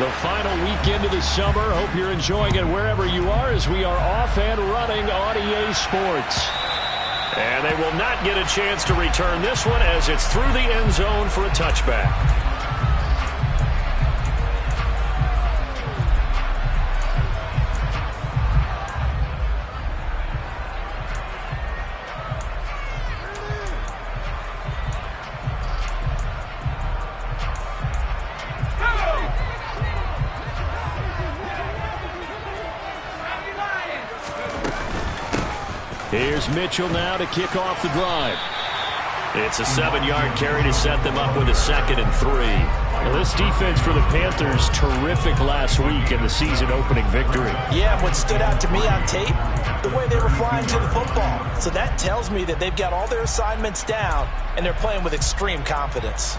The final weekend of the summer. Hope you're enjoying it wherever you are as we are off and running on EA Sports. And they will not get a chance to return this one as it's through the end zone for a touchback. Here's Mitchell now to kick off the drive. It's a 7-yard carry to set them up with a 2nd and 3. Well, this defense for the Panthers, terrific last week in the season-opening victory. Yeah, what stood out to me on tape, the way they were flying to the football. So that tells me that they've got all their assignments down, and they're playing with extreme confidence.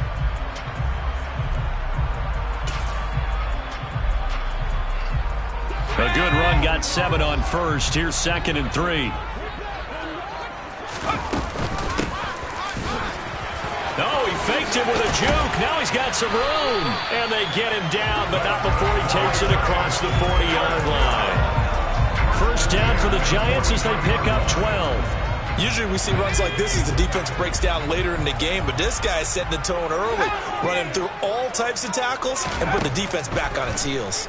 A good run got 7 on first. Here's 2nd and 3. Oh, he faked it with a juke. Now he's got some room. And they get him down, but not before he takes it across the 40-yard line. First down for the Giants as they pick up 12. Usually we see runs like this as the defense breaks down later in the game, but this guy is setting the tone early, running through all types of tackles and putting the defense back on its heels.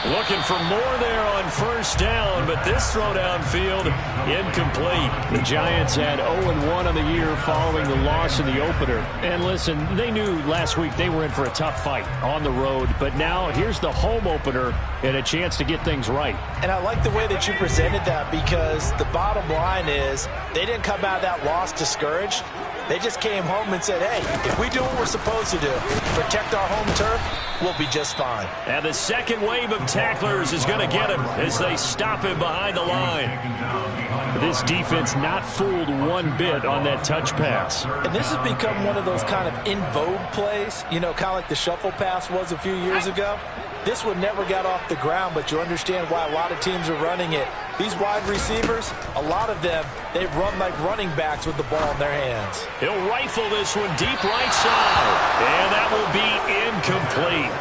Looking for more there on first down, but this throw downfield incomplete. The Giants had 0-1 on the year following the loss in the opener. And listen, they knew last week they were in for a tough fight on the road, but now here's the home opener and a chance to get things right. And I like the way that you presented that because the bottom line is they didn't come out of that loss discouraged. They just came home and said, hey, if we do what we're supposed to do, protect our home turf, we'll be just fine. And the second wave of tacklers is going to get him as they stop him behind the line. This defense not fooled one bit on that touch pass. And this has become one of those kind of in vogue plays, you know, kind of like the shuffle pass was a few years ago. This one never got off the ground, but you understand why a lot of teams are running it. These wide receivers, a lot of them, they run like running backs with the ball in their hands. He'll rifle this one deep right side, and that will be incomplete.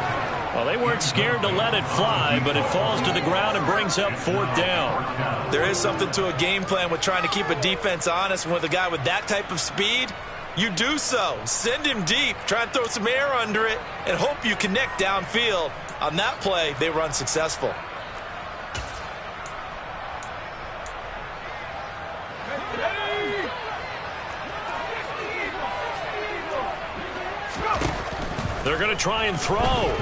Well, they weren't scared to let it fly, but it falls to the ground and brings up 4th down. There is something to a game plan with trying to keep a defense honest. With a guy with that type of speed, you do so. Send him deep, try and throw some air under it, and hope you connect downfield. On that play, they run successful. They're going to try and throw.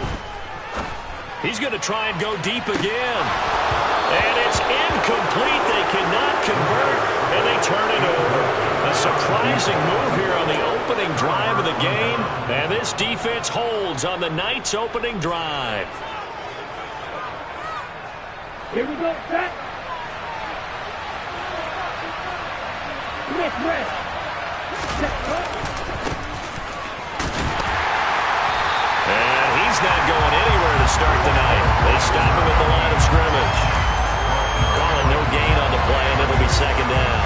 He's going to try and go deep again. And it's incomplete. They cannot convert, and they turn it over. A surprising move here on the opening drive of the game, and this defense holds on the night's opening drive. Here we go, set. Rest. And he's not going anywhere to start tonight. They stop him at the line of scrimmage. Calling no gain on the play, and it'll be 2nd down.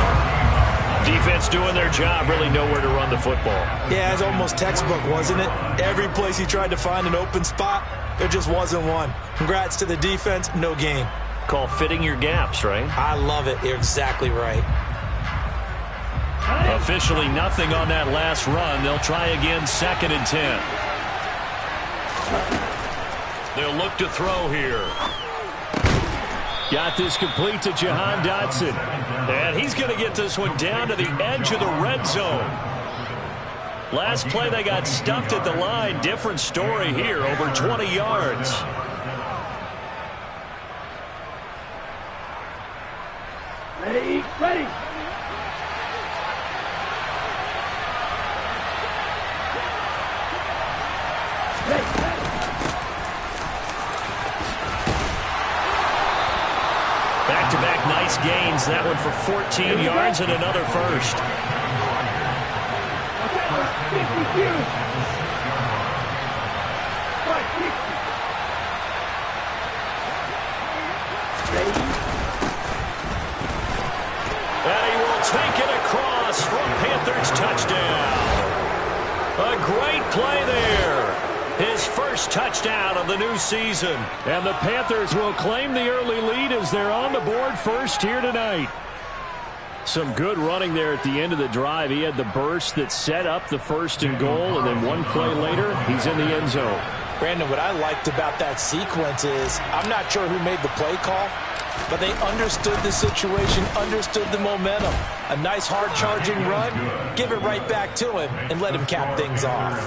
Defense doing their job, really nowhere to run the football. Yeah, it's almost textbook, wasn't it? Every place he tried to find an open spot, there just wasn't one. Congrats to the defense, no gain. Call fitting your gaps, right? I love it. You're exactly right. Officially nothing on that last run. They'll try again 2nd and 10. They'll look to throw here. Got this complete to Jahan Dotson. And he's going to get this one down to the edge of the red zone. Last play they got stuffed at the line. Different story here, over 20 yards. Ready. Back-to-back nice gains. That one for 14 yards and another first. And he will take it across for a Panthers touchdown. A great play there. His first touchdown of the new season. And the Panthers will claim the early lead as they're on the board first here tonight. Some good running there at the end of the drive. He had the burst that set up the 1st and goal, and then one play later, he's in the end zone. Brandon, what I liked about that sequence is I'm not sure who made the play call, but they understood the situation, understood the momentum. A nice hard-charging run, give it right back to him, and let him cap things off.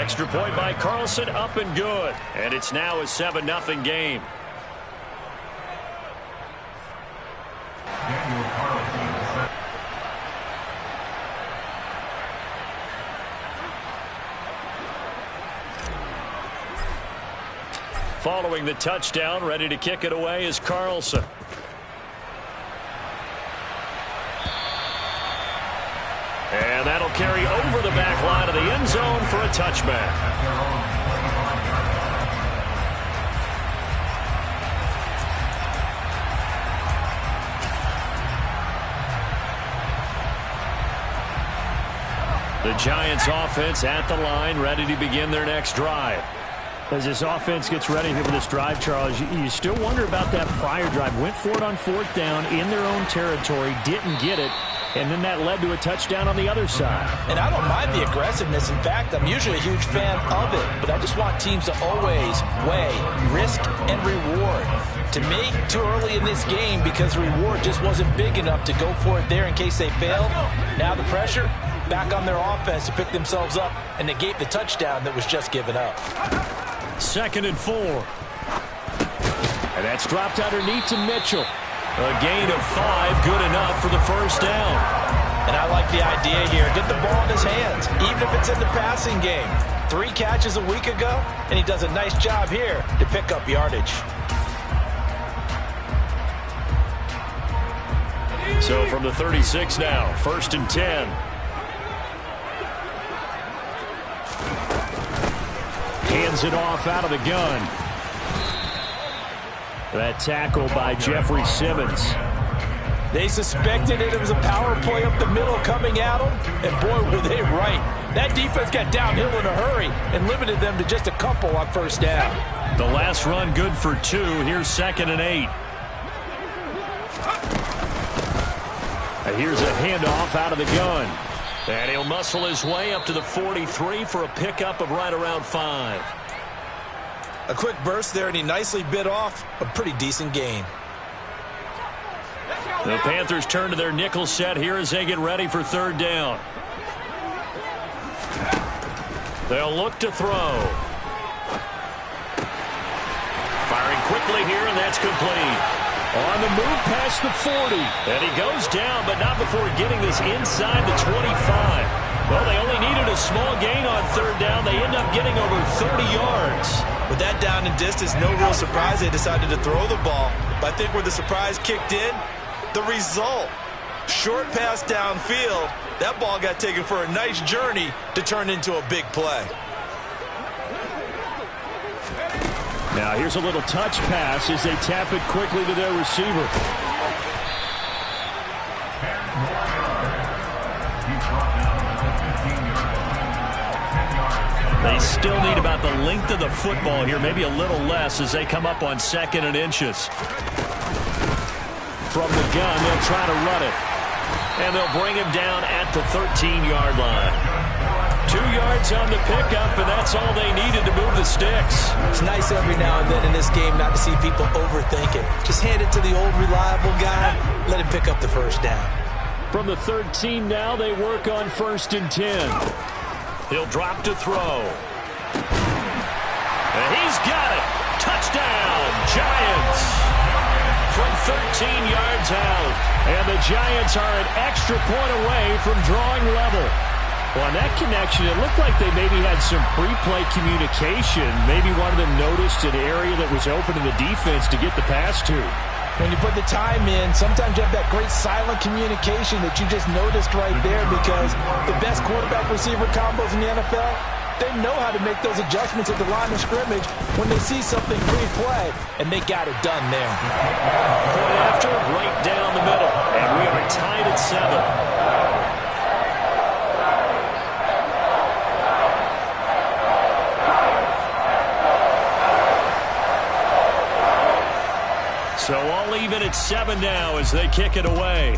Extra point by Carlson, up and good. And it's now a 7-0 game. Following the touchdown, ready to kick it away is Carlson. And that'll carry over the back line of the end zone for a touchback. The Giants offense at the line, ready to begin their next drive. As this offense gets ready for this drive, Charles, you still wonder about that prior drive. Went for it on 4th down in their own territory, didn't get it, and then that led to a touchdown on the other side. And I don't mind the aggressiveness. In fact, I'm usually a huge fan of it, but I just want teams to always weigh risk and reward. To me, too early in this game because the reward just wasn't big enough to go for it there in case they failed. Now the pressure back on their offense to pick themselves up and negate the touchdown that was just given up. 2nd and 4. And that's dropped underneath to Mitchell. A gain of 5, good enough for the 1st down. And I like the idea here. Get the ball in his hands, even if it's in the passing game. 3 catches a week ago, and he does a nice job here to pick up yardage. So from the 36 now, 1st and 10. Hands it off out of the gun. That tackle by Jeffrey Simmons. They suspected it was a power play up the middle coming at them, and boy, were they right. That defense got downhill in a hurry and limited them to just a couple on 1st down. The last run good for 2. Here's 2nd and 8. Here's a handoff out of the gun. And he'll muscle his way up to the 43 for a pickup of right around 5. A quick burst there, and he nicely bit off a pretty decent gain. The Panthers turn to their nickel set here as they get ready for 3rd down. They'll look to throw. Firing quickly here, and that's complete. On the move past the 40. And he goes down, but not before getting this inside the 25. Well, they only needed a small gain on 3rd down. They end up getting over 30 yards. With that down and distance, no real surprise they decided to throw the ball. But I think where the surprise kicked in, the result. Short pass downfield. That ball got taken for a nice journey to turn into a big play. Now here's a little touch pass as they tap it quickly to their receiver. They still need about the length of the football here, maybe a little less as they come up on 2nd and inches. From the gun, they'll try to run it. And they'll bring him down at the 13-yard line. 2 yards on the pickup, and that's all they needed to move the sticks. It's nice every now and then in this game not to see people overthink it. Just hand it to the old reliable guy, let him pick up the 1st down. From the 13 now, they work on 1st and 10. He'll drop to throw. And he's got it. Touchdown, Giants. From 13 yards out. And the Giants are an extra point away from drawing level. Well, on that connection, it looked like they maybe had some pre-play communication. Maybe one of them noticed an area that was open in the defense to get the pass to. When you put the time in, sometimes you have that great silent communication that you just noticed right there, because the best quarterback-receiver combos in the NFL, they know how to make those adjustments at the line of scrimmage when they see something pre-play, and they got it done there. Point after, right down the middle, and we are tied at 7. it's 7 now as they kick it away.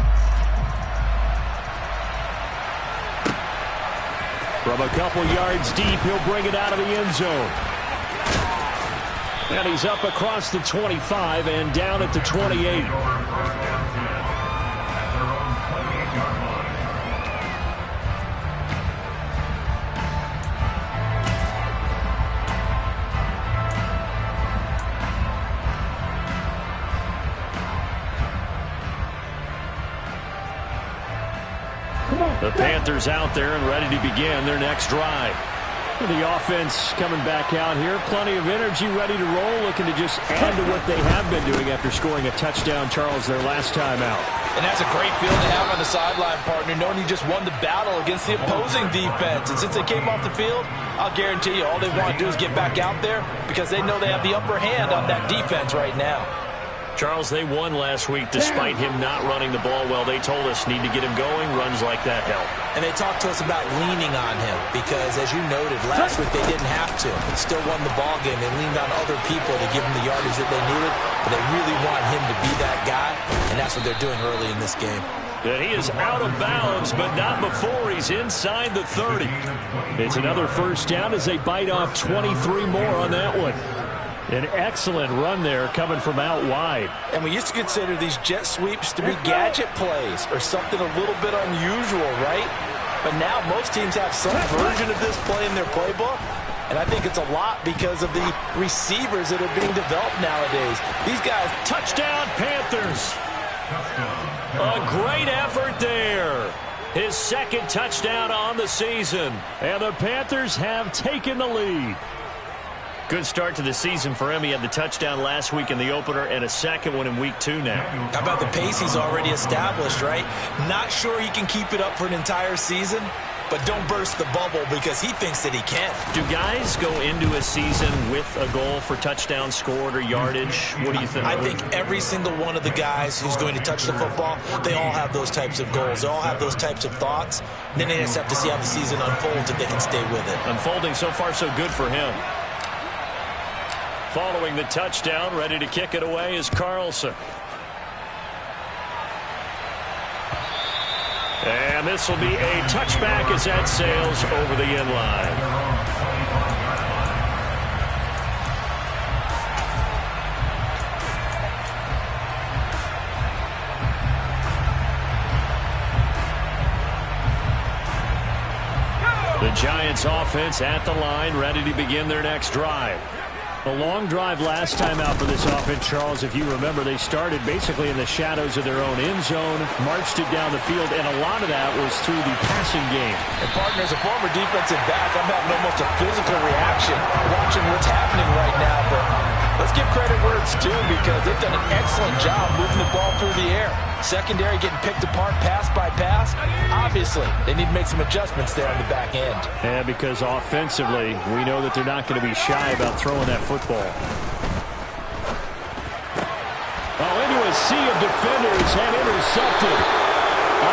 From a couple yards deep, he'll bring it out of the end zone. And he's up across the 25 and down at the 28. The Panthers out there and ready to begin their next drive. The offense coming back out here. Plenty of energy, ready to roll, looking to just add to what they have been doing after scoring a touchdown, Charles, their last time out. And that's a great feeling to have on the sideline, partner, knowing you just won the battle against the opposing defense. And since they came off the field, I'll guarantee you all they want to do is get back out there because they know they have the upper hand on that defense right now. Charles, they won last week despite him not running the ball well. They told us need to get him going. Runs like that help. And they talked to us about leaning on him because, as you noted, last week they didn't have to. Still won the ball game. They leaned on other people to give him the yardage that they needed, but they really want him to be that guy, and that's what they're doing early in this game. And he is out of bounds, but not before he's inside the 30. It's another first down as they bite off 23 more on that one. An excellent run there coming from out wide. And we used to consider these jet sweeps to be gadget plays or something a little bit unusual, right? But now most teams have some version of this play in their playbook. And I think it's a lot because of the receivers that are being developed nowadays. These guys, touchdown Panthers. A great effort there. His second touchdown on the season. And the Panthers have taken the lead. Good start to the season for him. He had the touchdown last week in the opener and a second one in week 2 now. How about the pace he's already established, right? Not sure he can keep it up for an entire season, but don't burst the bubble because he thinks that he can. Do guys go into a season with a goal for touchdown scored or yardage? What do you think? I think every single one of the guys who's going to touch the football, they all have those types of goals. They all have those types of thoughts. And then they just have to see how the season unfolds if they can stay with it. Unfolding so far so good for him. Following the touchdown, ready to kick it away is Carlson. And this will be a touchback as that sails over the end line. The Giants offense at the line, ready to begin their next drive. A long drive last time out for this offense, Charles. If you remember, they started basically in the shadows of their own end zone, marched it down the field, and a lot of that was through the passing game. And, partner, as a former defensive back, I'm having almost a physical reaction watching what's happening right now. But let's give credit where it's due because they've done an excellent job moving the ball through the air. Secondary getting picked apart pass by pass. Obviously, they need to make some adjustments there on the back end. And because offensively, we know that they're not going to be shy about throwing that football. Into a sea of defenders and intercepted.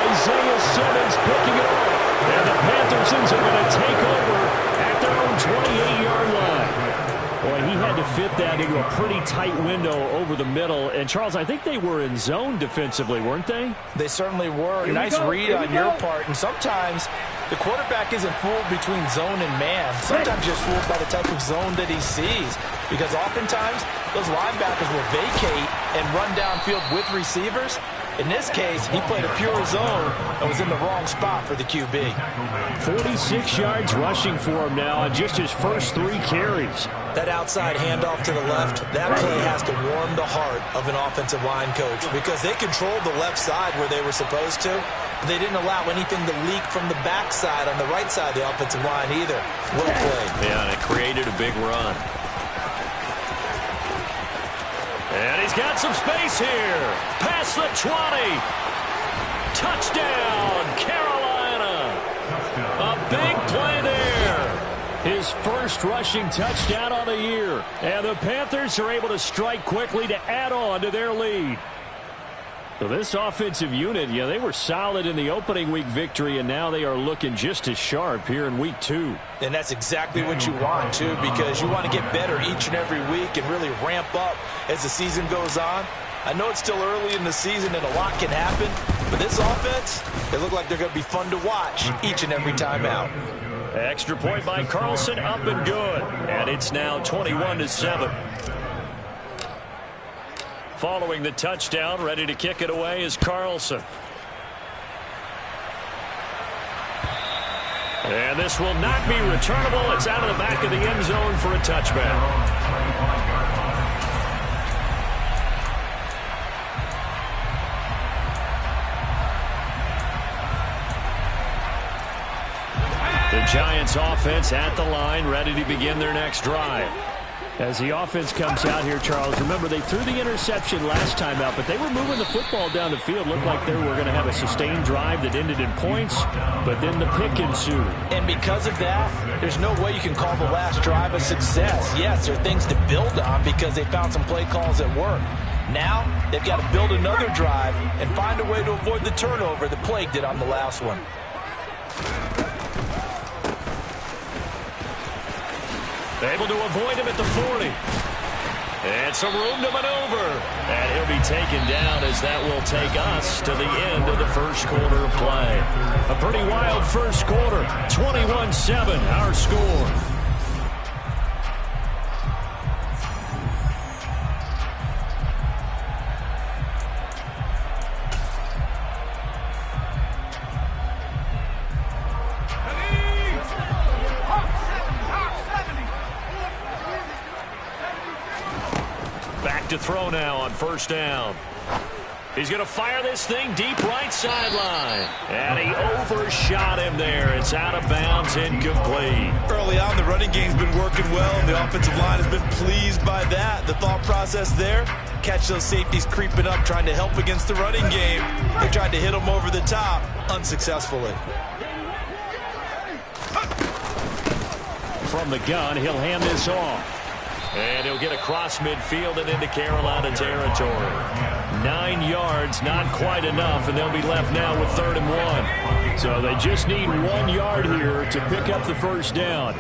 Isaiah Simmons picking it off. And the Panthersons are going to take over at their own 28-yard line. Boy, he had to fit that into a pretty tight window over the middle. And, Charles, I think they were in zone defensively, weren't they? They certainly were. Nice read on your part. And sometimes the quarterback isn't fooled between zone and man. Sometimes just fooled by the type of zone that he sees. Because oftentimes, those linebackers will vacate and run downfield with receivers. In this case, he played a pure zone and was in the wrong spot for the QB. 46 yards rushing for him now on just his first 3 carries. That outside handoff to the left, that play has to warm the heart of an offensive line coach because they controlled the left side where they were supposed to, but they didn't allow anything to leak from the backside on the right side of the offensive line either. Well played. Yeah, and it created a big run. And he's got some space here. Past the 20. Touchdown, Carolina. A big play there. His first rushing touchdown on the year. And the Panthers are able to strike quickly to add on to their lead. So this offensive unit, yeah, they were solid in the opening week victory, and now they are looking just as sharp here in week 2. And that's exactly what you want, too, because you want to get better each and every week and really ramp up as the season goes on. I know it's still early in the season and a lot can happen, but this offense, they look like they're going to be fun to watch each and every time out. Extra point by Carlson, up and good. And it's now 21-7. Following the touchdown, ready to kick it away is Carlson. And this will not be returnable. It's out of the back of the end zone for a touchback. The Giants offense at the line, ready to begin their next drive. As the offense comes out here, Charles, remember they threw the interception last time out, but they were moving the football down the field. Looked like they were going to have a sustained drive that ended in points, but then the pick ensued. And because of that, there's no way you can call the last drive a success. Yes, there are things to build on because they found some play calls that work. Now, they've got to build another drive and find a way to avoid the turnover that plagued it on the last one. Able to avoid him at the 40. And some room to maneuver. And he'll be taken down as that will take us to the end of the first quarter of play. A pretty wild first quarter. 21-7, our score. To throw now on first down. He's going to fire this thing deep right sideline. And he overshot him there. It's out of bounds, incomplete. Early on, the running game's been working well, and the offensive line has been pleased by that. The thought process there, catch those safeties creeping up, trying to help against the running game. They tried to hit him over the top, unsuccessfully. From the gun, he'll hand this off. And he'll get across midfield and into Carolina territory. 9 yards, not quite enough, and they'll be left now with 3rd and 1. So they just need 1 yard here to pick up the first down.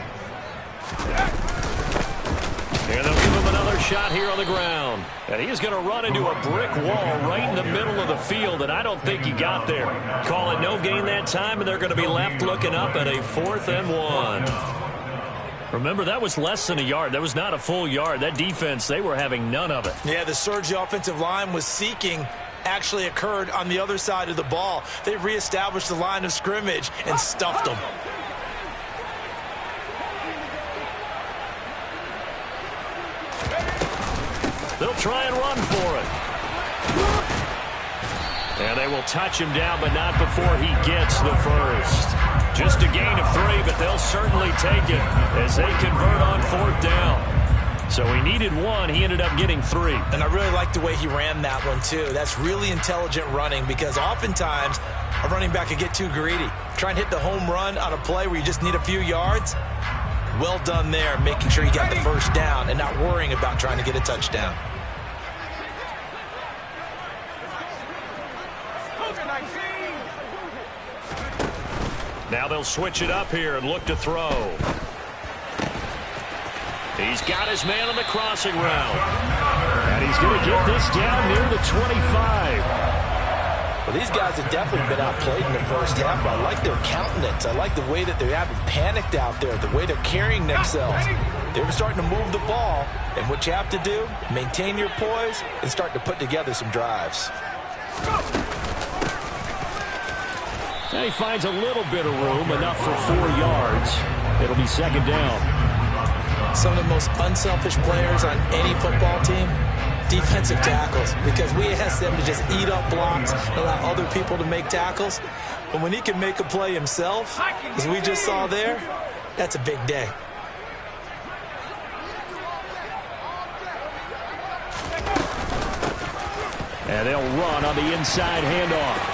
And they'll give him another shot here on the ground. And he's going to run into a brick wall right in the middle of the field, and I don't think he got there. Call it no gain that time, and they're going to be left looking up at a 4th and 1. Remember, that was less than a yard. That was not a full yard. That defense, they were having none of it. Yeah, the surge the offensive line was seeking actually occurred on the other side of the ball. They reestablished the line of scrimmage and stuffed them. They'll try and run for it. And they will touch him down, but not before he gets the first. Just a gain of 3, but they'll certainly take it as they convert on 4th down. So he needed 1. He ended up getting 3. And I really like the way he ran that one, too. That's really intelligent running because oftentimes a running back can get too greedy. Try and hit the home run on a play where you just need a few yards. Well done there, making sure he got the first down and not worrying about trying to get a touchdown. Now they'll switch it up here and look to throw. He's got his man on the crossing route. And he's going to get this down near the 25. Well, these guys have definitely been outplayed in the first half, but I like their countenance. I like the way that they haven't panicked out there, the way they're carrying themselves. They're starting to move the ball, and what you have to do, maintain your poise and start to put together some drives. And he finds a little bit of room, enough for 4 yards. It'll be 2nd down. Some of the most unselfish players on any football team, defensive tackles, because we ask them to just eat up blocks and allow other people to make tackles. But when he can make a play himself, as we just saw there, that's a big day. And they'll run on the inside handoff.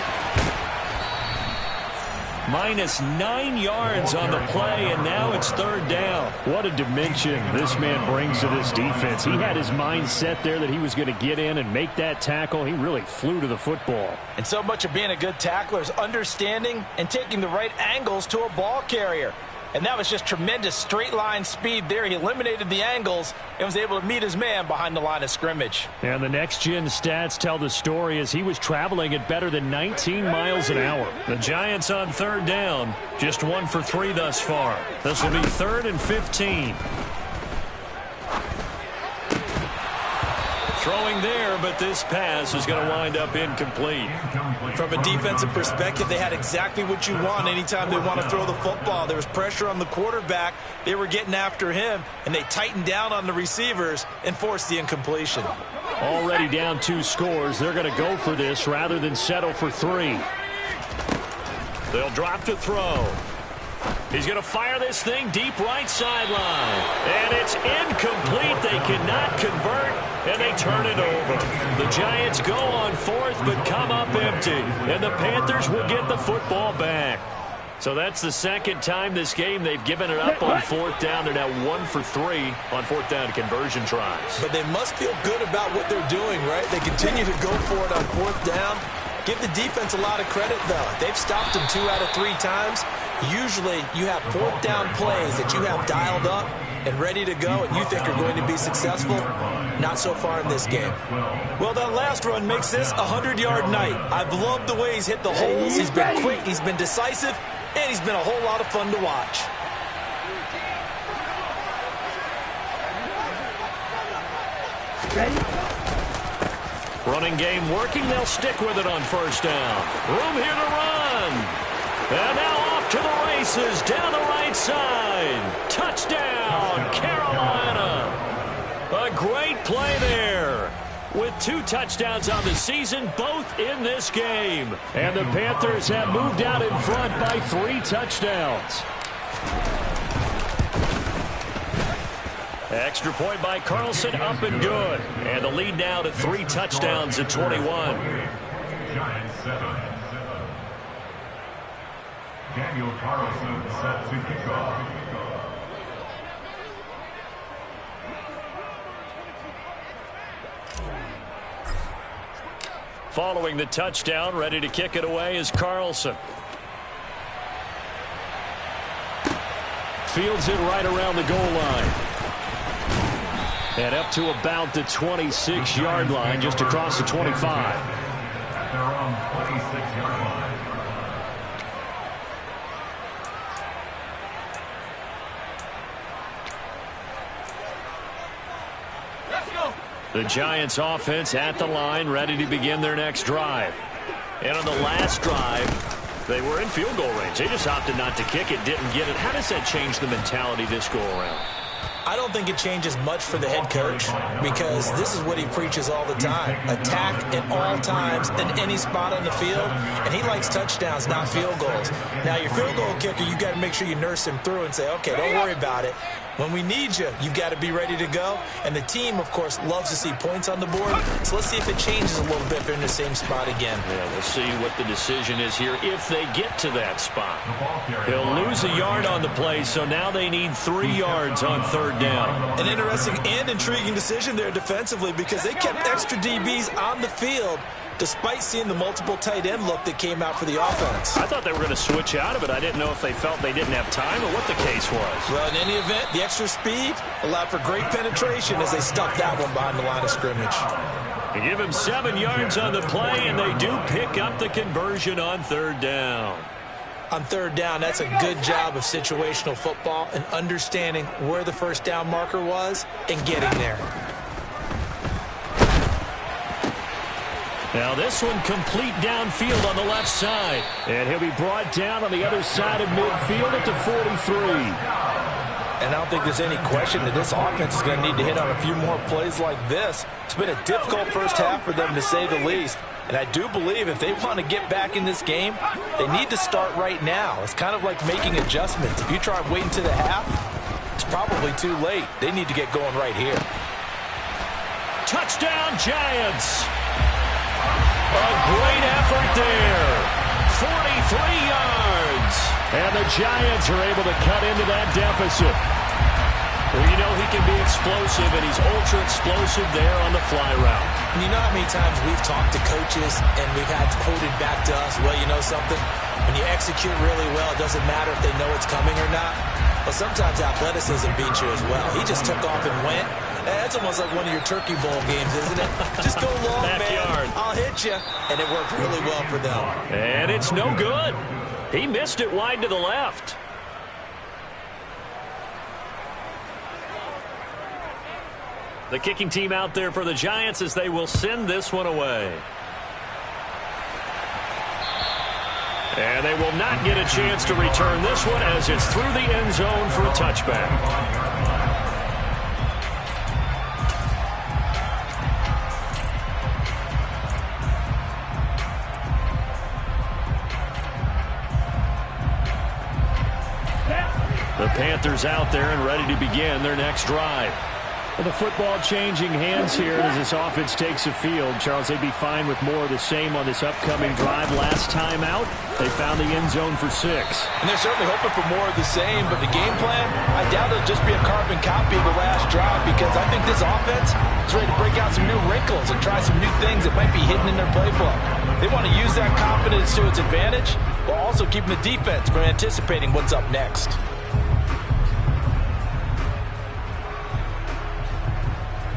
Minus 9 yards on the play, and now it's 3rd down. What a dimension this man brings to this defense. He had his mind set there that he was going to get in and make that tackle. He really flew to the football. And so much of being a good tackler is understanding and taking the right angles to a ball carrier. And that was just tremendous straight line speed there. He eliminated the angles and was able to meet his man behind the line of scrimmage. And the next-gen stats tell the story as he was traveling at better than 19 miles an hour. The Giants on third down, just 1 for 3 thus far. This will be 3rd and 15. Throwing there, but this pass is going to wind up incomplete. From a defensive perspective, they had exactly what you want anytime they want to throw the football. There was pressure on the quarterback. They were getting after him, and they tightened down on the receivers and forced the incompletion. Already down 2 scores. They're going to go for this rather than settle for 3. They'll drop to throw. He's going to fire this thing deep right sideline. And it's incomplete. They cannot convert, and they turn it over. The Giants go on 4th, but come up empty. And the Panthers will get the football back. So that's the second time this game they've given it up on 4th down. They're now 1 for 3 on 4th down conversion tries. But they must feel good about what they're doing, right? They continue to go for it on 4th down. Give the defense a lot of credit, though. They've stopped them 2 out of 3 times. Usually, you have 4th down plays that you have dialed up and ready to go and you think are going to be successful. Not so far in this game. Well, that last run makes this a 100-yard night. I've loved the way he's hit the holes. He's been quick, he's been decisive, and he's been a whole lot of fun to watch. Running game working. They'll stick with it on 1st down. Room here to run. And now off to the races down the right side. Touchdown, Carolina. A great play there. With 2 touchdowns on the season, both in this game. And the Panthers have moved out in front by 3 touchdowns. Extra point by Carlson, up and good. And the lead now to 3 touchdowns at 21. Giants 7. Daniel Carlson set to kick off. Following the touchdown, ready to kick it away is Carlson. Fields it right around the goal line. And up to about the 26-yard line, just across the 25. At their own 26-yard line. The Giants offense at the line, ready to begin their next drive. And on the last drive, they were in field goal range. They just opted not to kick it, didn't get it. How does that change the mentality this go around? I don't think it changes much for the head coach because this is what he preaches all the time. Attack at all times in any spot on the field, and he likes touchdowns, not field goals. Now, your field goal kicker, you've got to make sure you nurse him through and say, okay, don't worry about it. When we need you, you've got to be ready to go. And the team, of course, loves to see points on the board. So let's see if it changes a little bit if they're in the same spot again. Yeah, we'll see what the decision is here if they get to that spot. He'll lose a yard on the play, so now they need 3 yards on 3rd down. An interesting and intriguing decision there defensively because they kept extra DBs on the field despite seeing the multiple tight end look that came out for the offense. I thought they were going to switch out of it. I didn't know if they felt they didn't have time or what the case was. Well, in any event, the extra speed allowed for great penetration as they stuffed that one behind the line of scrimmage. They give him 7 yards on the play, and they do pick up the conversion on 3rd down. On 3rd down, that's a good job of situational football and understanding where the 1st down marker was and getting there. Now this one complete downfield on the left side. And he'll be brought down on the other side of midfield at the 43. And I don't think there's any question that this offense is going to need to hit on a few more plays like this. It's been a difficult first half for them, to say the least. And I do believe if they want to get back in this game, they need to start right now. It's kind of like making adjustments. If you try waiting to the half, it's probably too late. They need to get going right here. Touchdown, Giants! A great effort there. 43 yards. And the Giants are able to cut into that deficit. Well, you know he can be explosive, and he's ultra-explosive there on the fly route. And you know how many times we've talked to coaches and we've had quoted back to us, well, you know something? When you execute really well, it doesn't matter if they know it's coming or not. But sometimes athleticism beats you as well. He just took off and went. That's almost like one of your Turkey Bowl games, isn't it? Just go long, Backyard. man. I'll hit you. And it worked really well for them. And it's no good. He missed it wide to the left. The kicking team out there for the Giants as they will send this one away. And they will not get a chance to return this one as it's through the end zone for a touchback. The Panthers out there and ready to begin their next drive. Well, the football changing hands here as this offense takes the field. Charles, they'd be fine with more of the same on this upcoming drive. Last time out, they found the end zone for 6. And they're certainly hoping for more of the same, but the game plan, I doubt it'll just be a carbon copy of the last drive because I think this offense is ready to break out some new wrinkles and try some new things that might be hidden in their playbook. They want to use that confidence to its advantage while also keeping the defense from anticipating what's up next.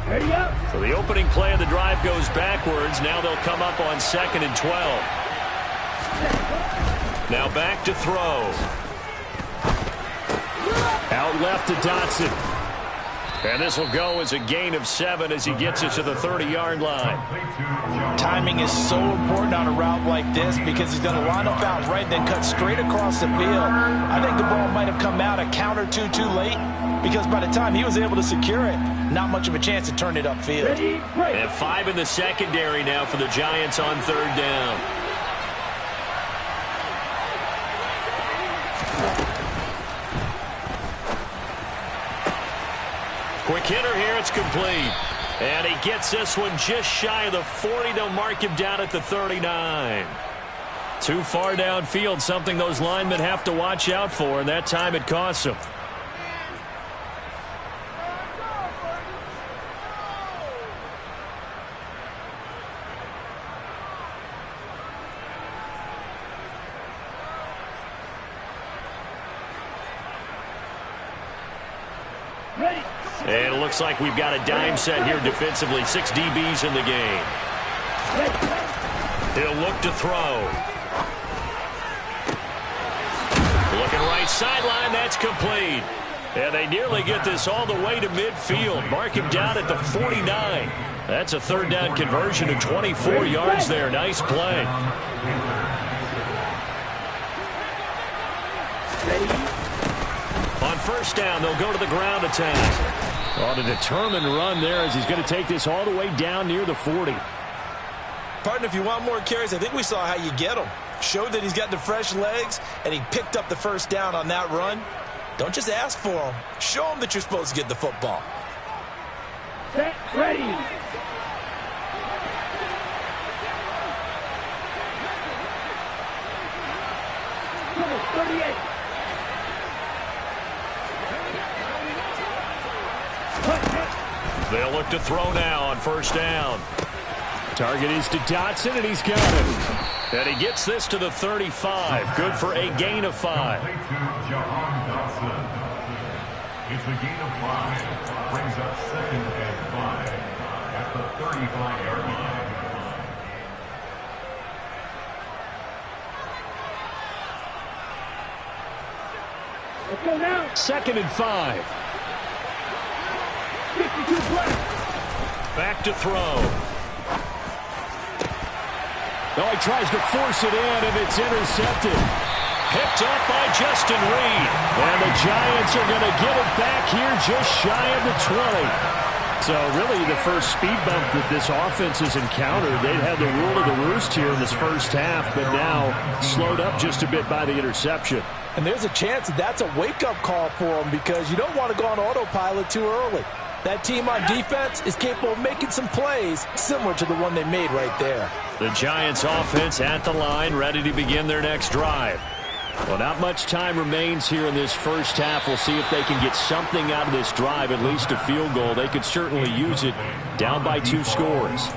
Ready up. So the opening play of the drive goes backwards. Now they'll come up on 2nd and 12. Now back to throw. Out left to Dotson. And this will go as a gain of 7 as he gets it to the 30-yard line. Timing is so important on a route like this because he's going to line up out right, then cut straight across the field. I think the ball might have come out a count or two too late because by the time he was able to secure it, not much of a chance to turn it upfield. Ready, break. And 5 in the secondary now for the Giants on 3rd down. Quick hitter here, it's complete. And he gets this one just shy of the 40. They'll mark him down at the 39. Too far downfield, something those linemen have to watch out for, and that time it costs them. And it looks like we've got a dime set here defensively. 6 DBs in the game. He'll look to throw. Looking right sideline. That's complete. And they nearly get this all the way to midfield. Mark him down at the 49. That's a 3rd down conversion of 24 yards there. Nice play. On 1st down, they'll go to the ground attack. On a determined run there as he's going to take this all the way down near the 40. Partner, if you want more carries, I think we saw how you get him. Showed that he's got the fresh legs, and he picked up the 1st down on that run. Don't just ask for him. Show him that you're supposed to get the football. Set, ready. Number 38. They'll look to throw now on 1st down. Target is to Dotson, and he's got it. And he gets this to the 35. Good for a gain of 5. It's a gain of 5. Brings up 2nd and 5 at the 35-yard line. Let's go now. 2nd and 5. 52 play. Back to throw. Oh, he tries to force it in, and it's intercepted. Picked up by Justin Reed. And the Giants are going to get it back here just shy of the 20. So really the first speed bump that this offense has encountered. They'd had the rule of the roost here in this 1st half, but now slowed up just a bit by the interception. And there's a chance that that's a wake-up call for them because you don't want to go on autopilot too early. That team on defense is capable of making some plays similar to the one they made right there. The Giants offense at the line, ready to begin their next drive. Well, not much time remains here in this first half. We'll see if they can get something out of this drive, at least a field goal. They could certainly use it, down by 2 scores.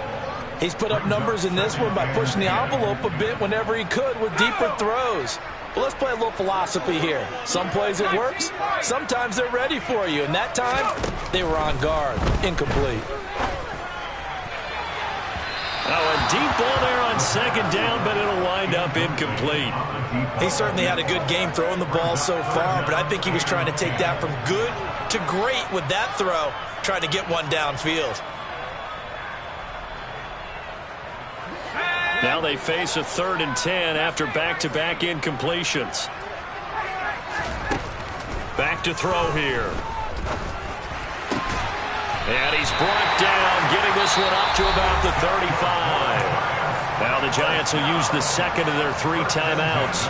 He's put up numbers in this one by pushing the envelope a bit whenever he could with deeper throws. But let's play a little philosophy here. Some plays it works, sometimes they're ready for you. And that time, they were on guard. Incomplete. Oh, a deep ball there on second down, but it'll wind up incomplete. He certainly had a good game throwing the ball so far, but I think he was trying to take that from good to great with that throw, trying to get one downfield. Now they face a 3rd and 10 after back-to-back incompletions. Back to throw here. And he's brought down, getting this one up to about the 35. Now the Giants will use the second of their 3 timeouts,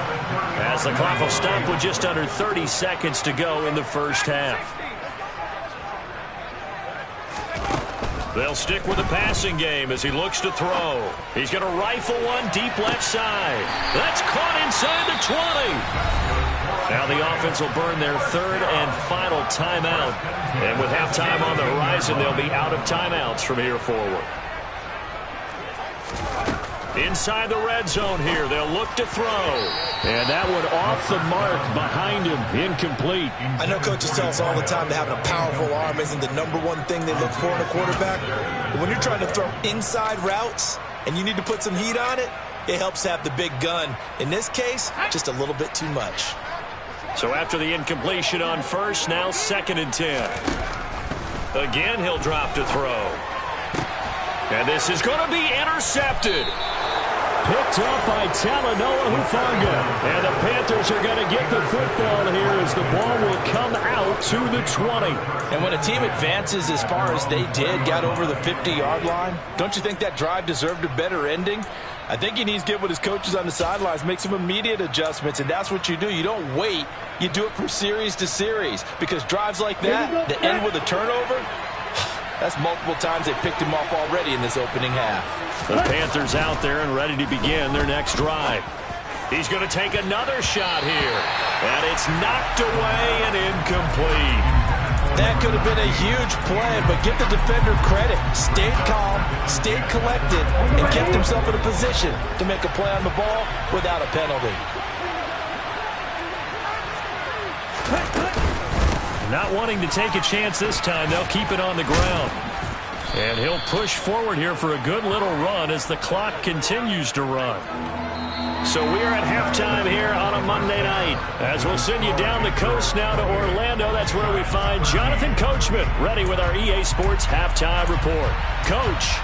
as the clock will stop with just under 30 seconds to go in the first half. They'll stick with the passing game as he looks to throw. He's going to rifle one deep left side. That's caught inside the 20. Now the offense will burn their 3rd and final timeout. And with halftime on the horizon, they'll be out of timeouts from here forward. Inside the red zone here, they'll look to throw. And that one off the mark behind him, incomplete. I know coaches tell us all the time that having a powerful arm isn't the #1 thing they look for in a quarterback. But when you're trying to throw inside routes and you need to put some heat on it, it helps have the big gun. In this case, just a little bit too much. So after the incompletion on first, now 2nd and 10. Again, he'll drop to throw. And this is going to be intercepted. Picked up by Talanoa Hufanga. And the Panthers are going to get the football here as the ball will come out to the 20. And when a team advances as far as they did, got over the 50-yard line, don't you think that drive deserved a better ending? I think he needs to get with his coaches on the sidelines, make some immediate adjustments, and that's what you do. You don't wait. You do it from series to series, because drives like that end with a turnover, that's multiple times they picked him off already in this opening half. The Panthers out there and ready to begin their next drive. He's going to take another shot here. And it's knocked away and incomplete. That could have been a huge play, but give the defender credit. Stayed calm, stayed collected, and kept himself in a position to make a play on the ball without a penalty. Not wanting to take a chance this time, they'll keep it on the ground. And he'll push forward here for a good little run as the clock continues to run. So we're at halftime here on a Monday night. As we'll send you down the coast now to Orlando. That's where we find Jonathan Coachman ready with our EA Sports Halftime Report. Coach.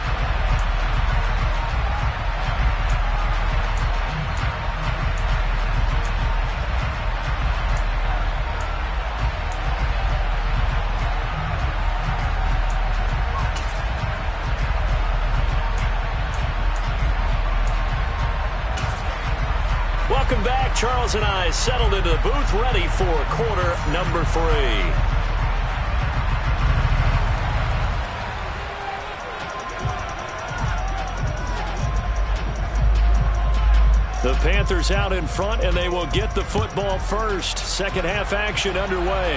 Welcome back. Charles and I settled into the booth, ready for quarter number 3. The Panthers out in front, and they will get the football first. Second half action underway.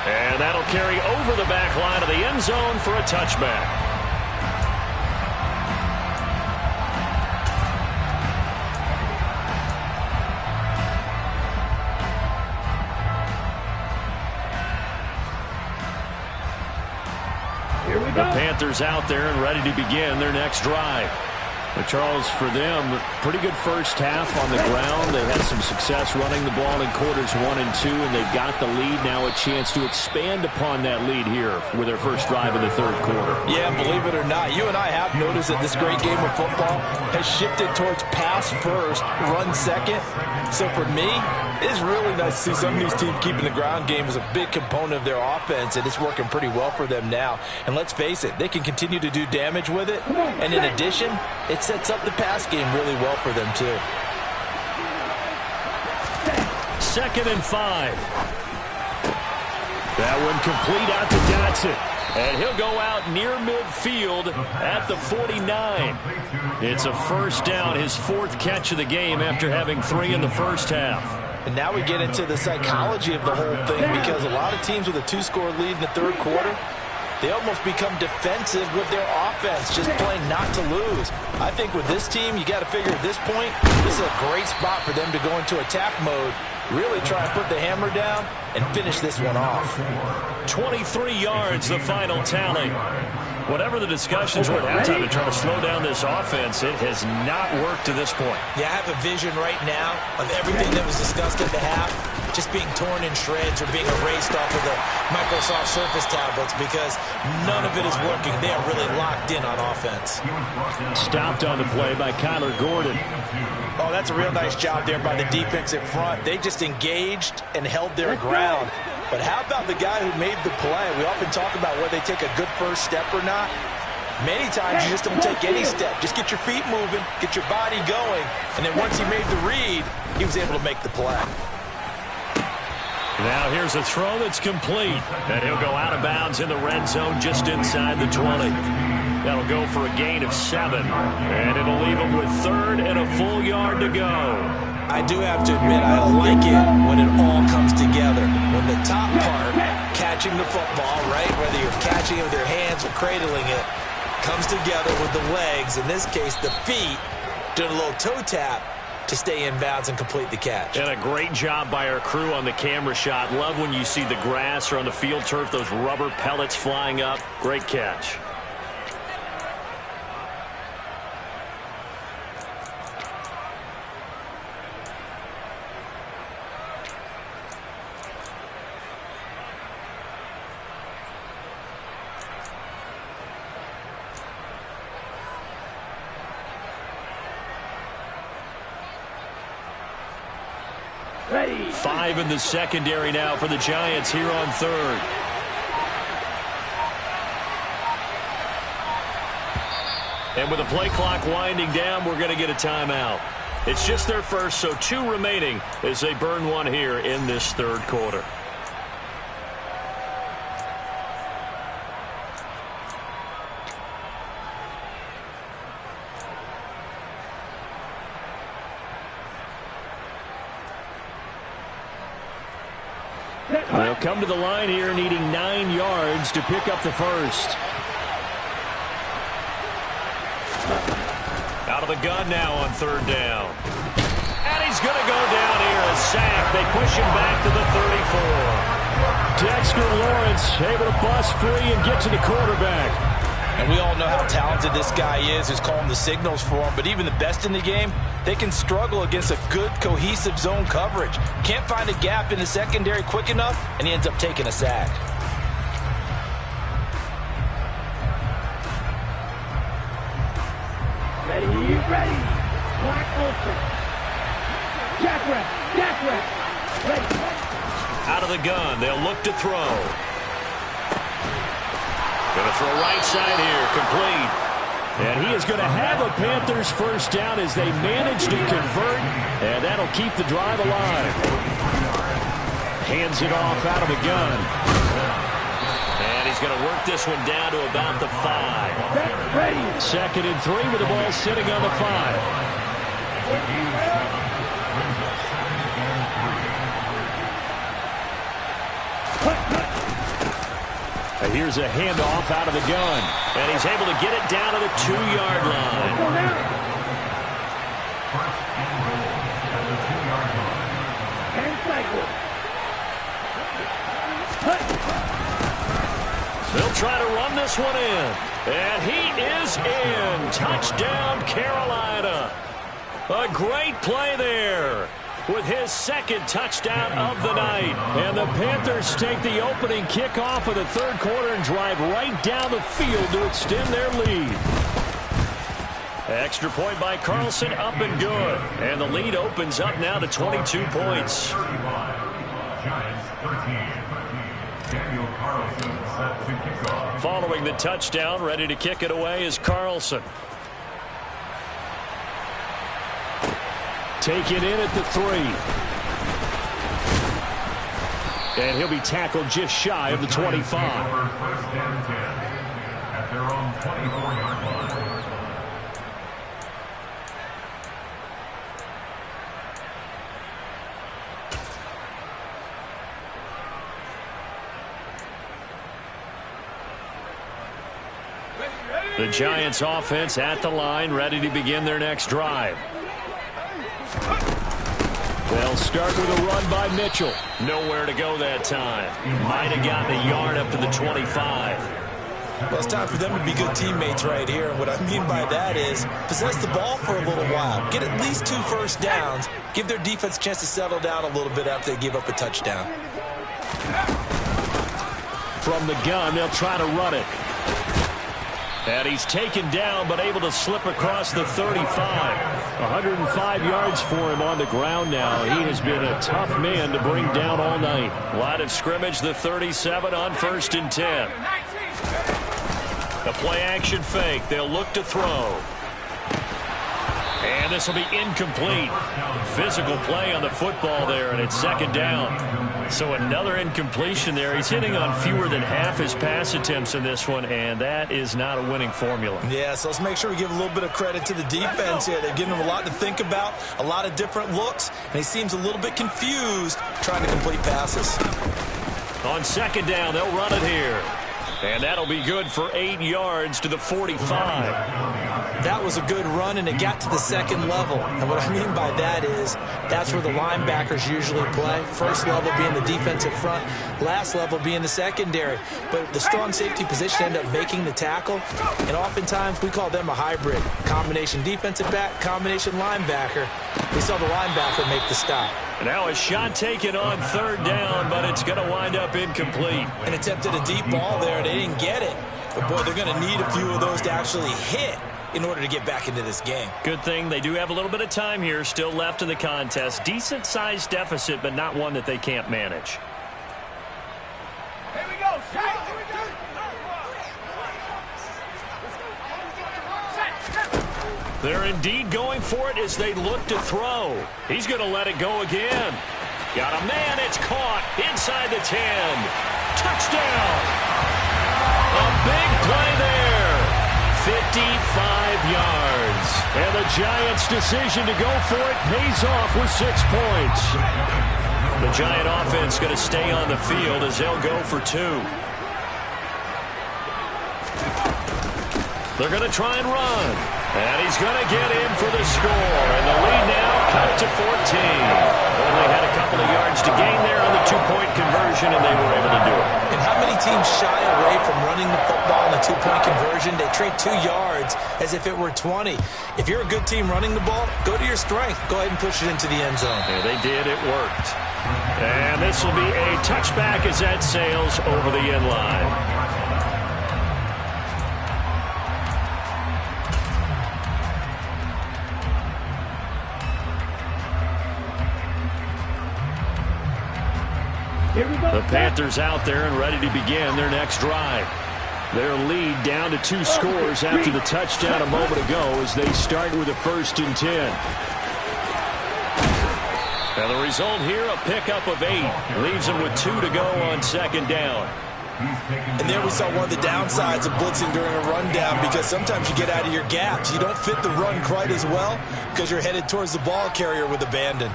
And that'll carry over the back line of the end zone for a touchback. The Panthers out there and ready to begin their next drive. But Charles, for them, pretty good first half on the ground. They had some success running the ball in quarters 1 and 2, and they've got the lead. Now a chance to expand upon that lead here with their first drive in the third quarter. Yeah, believe it or not, you and I have noticed that this great game of football has shifted towards pass first, run second. So for me, it's really nice to see some of these teams keeping the ground game as a big component of their offense, and it's working pretty well for them now. And let's face it, they can continue to do damage with it. And in addition, it sets up the pass game really well for them, too. 2nd and 5. That one complete out to Dotson. And he'll go out near midfield at the 49. It's a first down, his 4th catch of the game after having 3 in the first half. And now we get into the psychology of the whole thing, because a lot of teams with a 2-score lead in the third quarter, they almost become defensive with their offense, just playing not to lose. I think with this team, you got to figure at this point, this is a great spot for them to go into attack mode, really try and put the hammer down and finish this one off. 23 yards, the final tally. Whatever the discussions were at halftime to try to slow down this offense, it has not worked to this point. Yeah, I have a vision right now of everything that was discussed at the half just being torn in shreds or being erased off of the Microsoft Surface tablets, because none of it is working. They are really locked in on offense. Stopped on the play by Kyler Gordon. Oh, that's a real nice job there by the defensive front. They just engaged and held their ground. But how about the guy who made the play? We often talk about whether they take a good first step or not. Many times you just don't take any step. Just get your feet moving, get your body going, and then once he made the read, he was able to make the play. Now here's a throw that's complete, and he'll go out of bounds in the red zone just inside the 20. That'll go for a gain of 7, and it'll leave him with 3rd and a full yard to go. I do have to admit, I like it when it all comes together. When the top part, catching the football, right, whether you're catching it with your hands or cradling it, comes together with the legs, in this case the feet, doing a little toe tap to stay in bounds and complete the catch. And a great job by our crew on the camera shot. Love when you see the grass or on the field turf, those rubber pellets flying up. Great catch. Ready. 5 in the secondary now for the Giants here on 3rd. And with the play clock winding down, we're going to get a timeout. It's just their first, so 2 remaining as they burn one here in this third quarter. They'll come to the line here needing 9 yards to pick up the first. Out of the gun now on 3rd down. And he's going to go down here, a sack. They push him back to the 34. Dexter Lawrence able to bust free and get to the quarterback. And we all know how talented this guy is, who's calling the signals for him. But even the best in the game, they can struggle against a good, cohesive zone coverage. Can't find a gap in the secondary quick enough, and he ends up taking a sack. Ready, ready. Black open. Jackrack. Ready. Out of the gun, they'll look to throw. Going to throw right side here, complete. And he is going to have a Panthers first down as they manage to convert, and that'll keep the drive alive. Hands it off out of the gun. And he's going to work this one down to about the 5. Ready. 2nd and 3 with the ball sitting on the 5. And here's a handoff out of the gun. And he's able to get it down to the 2-yard line. Go now. And cycle. They'll try to run this one in. And he is in. Touchdown, Carolina. A great play there with his 2nd touchdown of the night. And the Panthers take the opening kickoff of the third quarter and drive right down the field to extend their lead. Extra point by Carlson, up and good. And the lead opens up now to 22 points. Giants 13. Daniel Carlson set to kick off. Following the touchdown, ready to kick it away is Carlson. Take it in at the 3. And he'll be tackled just shy of the 25. First and 10 at their own 24-yard line. The Giants offense at the line, ready to begin their next drive. They'll start with a run by Mitchell. Nowhere to go that time. Might have gotten a yard up to the 25. Well, it's time for them to be good teammates right here. And what I mean by that is possess the ball for a little while. Get at least 2 first downs. Give their defense a chance to settle down a little bit after they give up a touchdown. From the gun, they'll try to run it. And he's taken down, but able to slip across the 35. 105 yards for him on the ground now. He has been a tough man to bring down all night. Line of scrimmage, the 37 on 1st and 10. The play-action fake. They'll look to throw. And this will be incomplete. Physical play on the football there, and it's 2nd down. So another incompletion there. He's hitting on fewer than half his pass attempts in this one, and that is not a winning formula. Yeah, so let's make sure we give a little bit of credit to the defense here. They've given him a lot to think about, a lot of different looks, and he seems a little bit confused trying to complete passes. On 2nd down, they'll run it here. And that'll be good for 8 yards to the 45. That was a good run, and it got to the 2nd level. And what I mean by that is that's where the linebackers usually play. First level being the defensive front, last level being the secondary. But the strong safety position ended up making the tackle, and oftentimes we call them a hybrid. Combination defensive back, combination linebacker. We saw the linebacker make the stop. Now a shot taken on 3rd down, but it's going to wind up incomplete. And attempted a deep ball there, and they didn't get it. But, boy, they're going to need a few of those to actually hit in order to get back into this game. Good thing they do have a little bit of time here still left in the contest. Decent-sized deficit, but not one that they can't manage. Here we go, set. They're indeed going for it as they look to throw. He's going to let it go again. Got a man. It's caught inside the 10. Touchdown. A big play there. 55 yards. And the Giants' decision to go for it pays off with 6 points. The Giant offense going to stay on the field as they'll go for 2. They're going to try and run. And he's going to get in for the score. And the lead now cut to 14. Only had a couple of yards to gain there on the 2-point conversion, and they were able to do it. And how many teams shy away from running the football in a 2-point conversion? They treat 2 yards as if it were 20. If you're a good team running the ball, go to your strength. Go ahead and push it into the end zone. Yeah, they did. It worked. And this will be a touchback as that sails over the end line. The Panthers out there and ready to begin their next drive. Their lead down to 2 scores after the touchdown a moment ago as they start with a 1st and 10. And the result here, a pickup of 8. Leaves them with 2 to go on 2nd down. And there we saw one of the downsides of blitzing during a rundown, because sometimes you get out of your gaps. You don't fit the run quite as well because you're headed towards the ball carrier with abandon.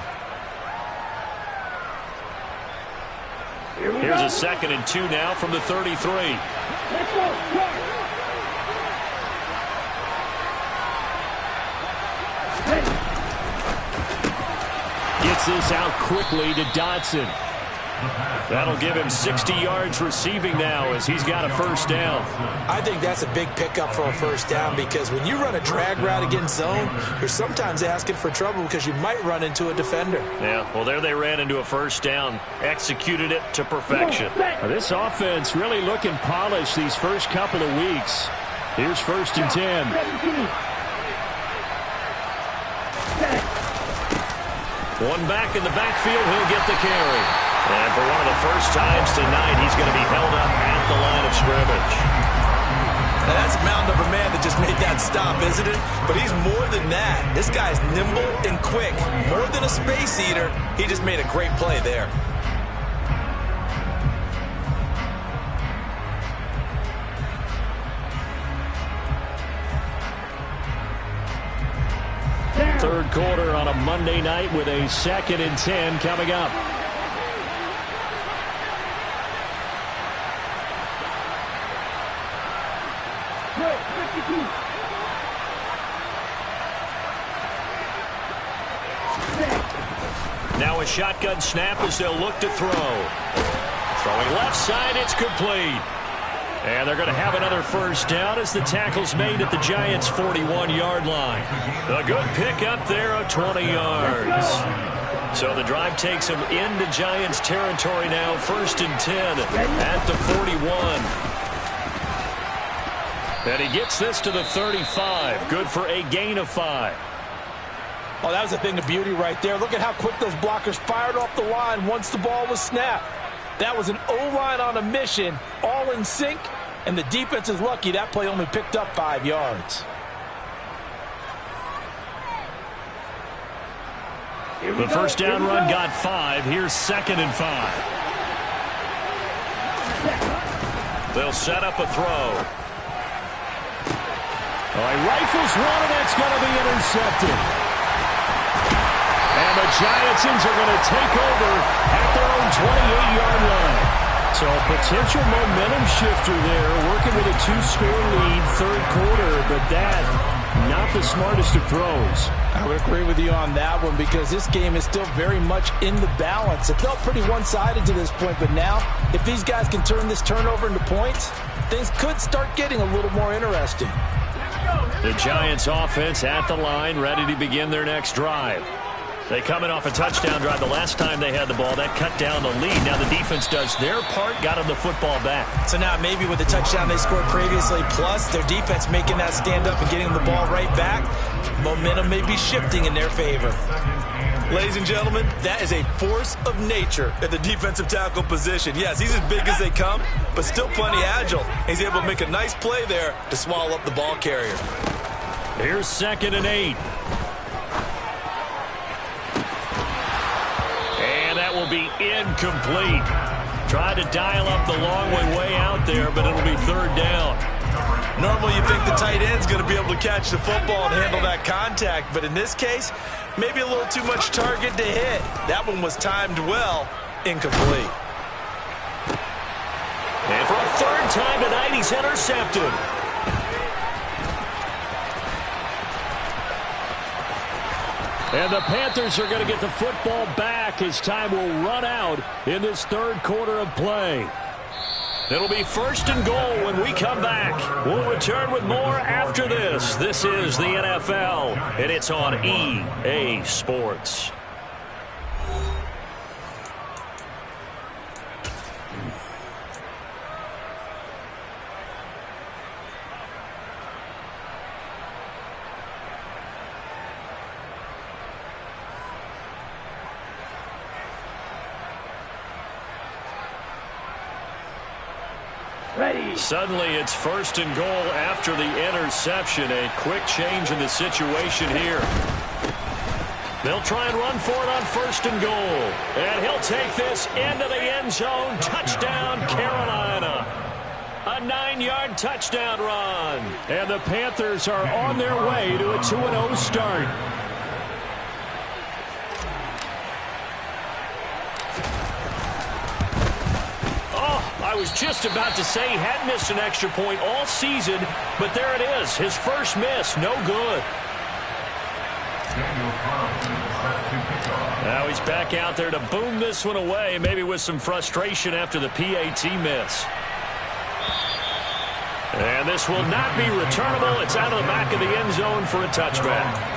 Here's a 2nd and 2 now from the 33. Let's go. Gets this out quickly to Dotson. That'll give him 60 yards receiving now as he's got a 1st down. I think that's a big pickup for a 1st down, because when you run a drag route against zone, you're sometimes asking for trouble because you might run into a defender. Yeah, well, there they ran into a 1st down. Executed it to perfection. Well, this offense really looking polished these first couple of weeks. Here's 1st and 10. One back in the backfield, he'll get the carry. And for one of the first times tonight, he's going to be held up at the line of scrimmage. Now that's a mountain of a man that just made that stop, isn't it? But he's more than that. This guy's nimble and quick. More than a space eater, he just made a great play there. third quarter on a Monday night with a 2nd and 10 coming up. Now a shotgun snap as they'll look to throw. Throwing left side, it's complete. And they're going to have another first down as the tackle's made at the Giants' 41-yard line. A good pickup there of 20 yards. So the drive takes them into Giants territory now, 1st and 10 at the 41. And he gets this to the 35. Good for a gain of 5. Oh, that was a thing of beauty right there. Look at how quick those blockers fired off the line once the ball was snapped. That was an O-line on a mission, all in sync, and the defense is lucky that play only picked up 5 yards. The first down run got 5. Here's 2nd and 5. They'll set up a throw. He rifles one, and that's going to be intercepted. And the Giants are going to take over at their own 28-yard line. So a potential momentum shifter there, working with a 2-score lead, third quarter, but that, not the smartest of throws. I would agree with you on that one because this game is still very much in the balance. It felt pretty one-sided to this point, but now, if these guys can turn this turnover into points, things could start getting a little more interesting. The Giants offense at the line, ready to begin their next drive. They coming off a touchdown drive the last time they had the ball. That cut down the lead. Now the defense does their part, got them the football back. So now maybe with the touchdown they scored previously, plus their defense making that stand up and getting the ball right back, momentum may be shifting in their favor. Ladies and gentlemen, that is a force of nature at the defensive tackle position. Yes, he's as big as they come, but still plenty agile. He's able to make a nice play there to swallow up the ball carrier. Here's 2nd and 8. Will be incomplete. Tried to dial up the long way out there, but it'll be 3rd down. Normally you think the tight end's going to be able to catch the football and handle that contact, but in this case, maybe a little too much target to hit. That one was timed well, incomplete. And for a 3rd time tonight, he's intercepted. And the Panthers are going to get the football back as time will run out in this third quarter of play. It'll be 1st and goal when we come back. We'll return with more after this. This is the NFL, and it's on EA Sports. Suddenly it's 1st and goal after the interception. A quick change in the situation here. They'll try and run for it on 1st and goal. And he'll take this into the end zone. Touchdown, Carolina. A 9-yard touchdown run. And the Panthers are on their way to a 2-0 start. I was just about to say he had missed an extra point all season, but there it is. His first miss, no good. Now he's back out there to boom this one away, maybe with some frustration after the PAT miss. And this will not be returnable. It's out of the back of the end zone for a touchback.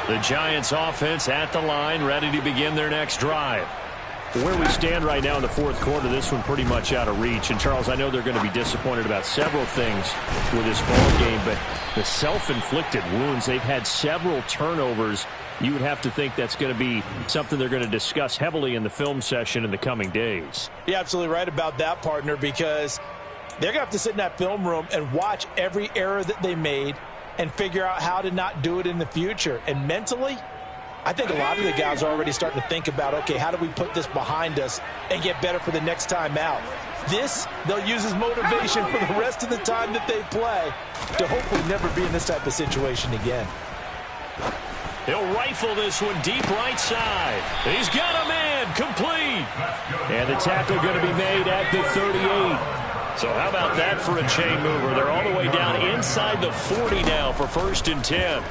The Giants offense at the line, ready to begin their next drive. Where we stand right now in the fourth quarter, this one pretty much out of reach. And, Charles, I know they're going to be disappointed about several things with this ball game, but the self-inflicted wounds, they've had several turnovers. You would have to think that's going to be something they're going to discuss heavily in the film session in the coming days. You're absolutely right about that, partner, because they're going to have to sit in that film room and watch every error that they made and figure out how to not do it in the future. And mentally, I think a lot of the guys are already starting to think about, okay, how do we put this behind us and get better for the next time out? This, they'll use as motivation for the rest of the time that they play to hopefully never be in this type of situation again. He'll rifle this one deep right side. He's got a man, complete. And the tackle going to be made at the 38. So how about that for a chain mover? They're all the way down inside the 40 now for 1st and 10.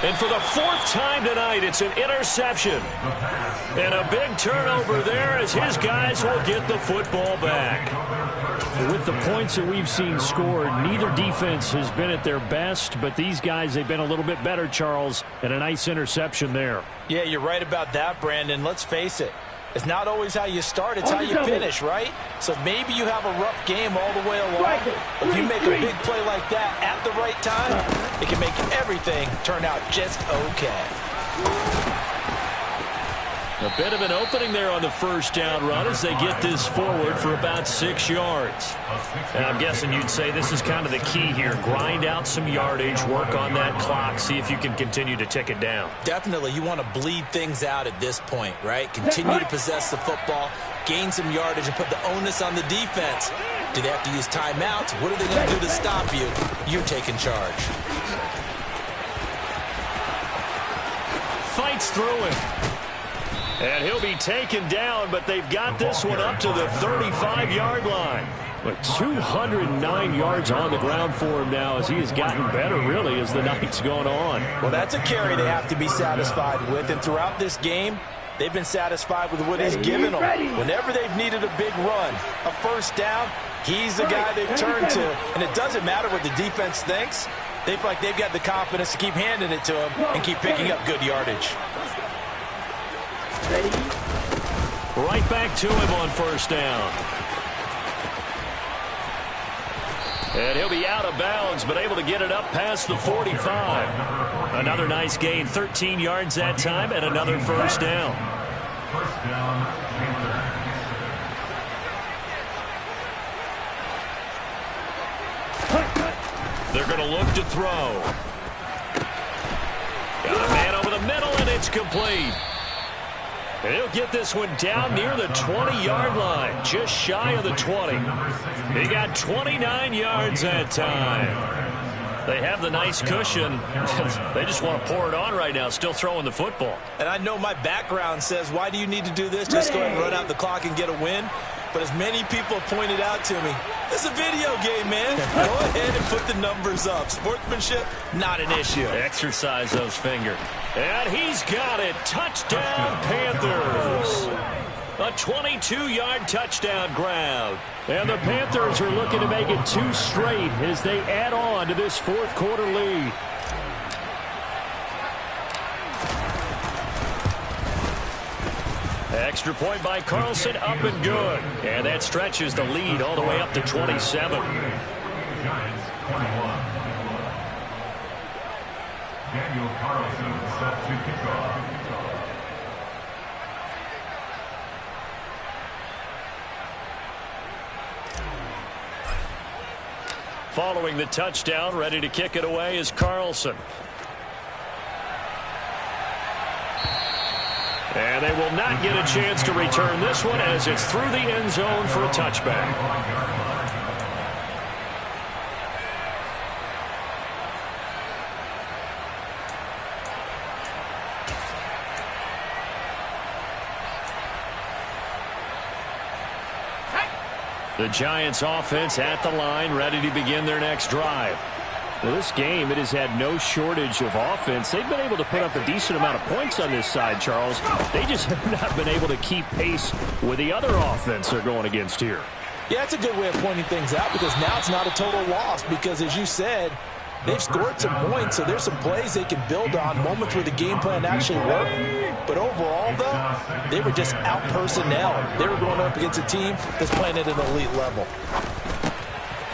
And for the 4th time tonight, it's an interception. And a big turnover there as his guys will get the football back. With the points that we've seen scored, neither defense has been at their best, but these guys, they've been a little bit better, Charles, and a nice interception there. Yeah, you're right about that, Brandon. Let's face it. It's not always how you start, it's how you finish, right? So maybe you have a rough game all the way along. If you make a big play like that at the right time, it can make everything turn out just okay. A bit of an opening there on the 1st down run as they get this forward for about 6 yards. And I'm guessing you'd say this is kind of the key here. Grind out some yardage, work on that clock, see if you can continue to tick it down. Definitely, you want to bleed things out at this point, right? Continue to possess the football, gain some yardage, and put the onus on the defense. Do they have to use timeouts? What are they going to do to stop you? You're taking charge. Fights through him. And he'll be taken down, but they've got this one up to the 35-yard line. But 209 yards on the ground for him now as he has gotten better, really, as the night's gone on. Well, that's a carry they have to be satisfied with. And throughout this game, they've been satisfied with what he's given them. Whenever they've needed a big run, a 1st down, he's the guy they've turned to. And it doesn't matter what the defense thinks. They feel like they've got the confidence to keep handing it to him and keep picking up good yardage. Right back to him on 1st down. And he'll be out of bounds, but able to get it up past the 45. Another nice gain, 13 yards that time, and another 1st down. 1st down, They're going to look to throw. Got a man over the middle, and it's complete. And he'll get this one down near the 20-yard line, just shy of the 20. He got 29 yards that time. They have the nice cushion. They just want to pour it on right now, still throwing the football. And I know my background says, why do you need to do this? Just go ahead and run out the clock and get a win. But as many people have pointed out to me, it's a video game, man. Go ahead and put the numbers up. Sportsmanship, not an issue. Exercise those fingers. And he's got it. Touchdown, Panthers. A 22-yard touchdown grab. And the Panthers are looking to make it 2 straight as they add on to this 4th quarter lead. Extra point by Carlson, up and good. And that stretches the lead all the way up to 27. Giants 21. Daniel Carlson set to kick off. Following the touchdown, ready to kick it away is Carlson. And they will not get a chance to return this one as it's through the end zone for a touchback. The Giants offense at the line, ready to begin their next drive. Well, this game, it has had no shortage of offense. They've been able to put up a decent amount of points on this side, Charles. They just have not been able to keep pace with the other offense they're going against here. Yeah, that's a good way of pointing things out because now it's not a total loss because, as you said, they've scored some points, so there's some plays they can build on, moments where the game plan actually worked. But overall, though, they were just out-personnel. They were going up against a team that's playing at an elite level.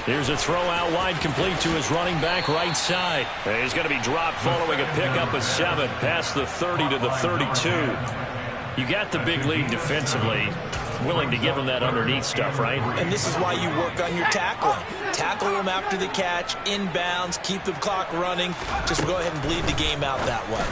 Here's a throw out wide, complete to his running back right side. And he's going to be dropped following a pickup of 7 past the 30 to the 32. You got the big lead defensively. Willing to give him that underneath stuff, right? And this is why you work on your tackling. tackle him after the catch, inbounds, keep the clock running. Just go ahead and bleed the game out that way.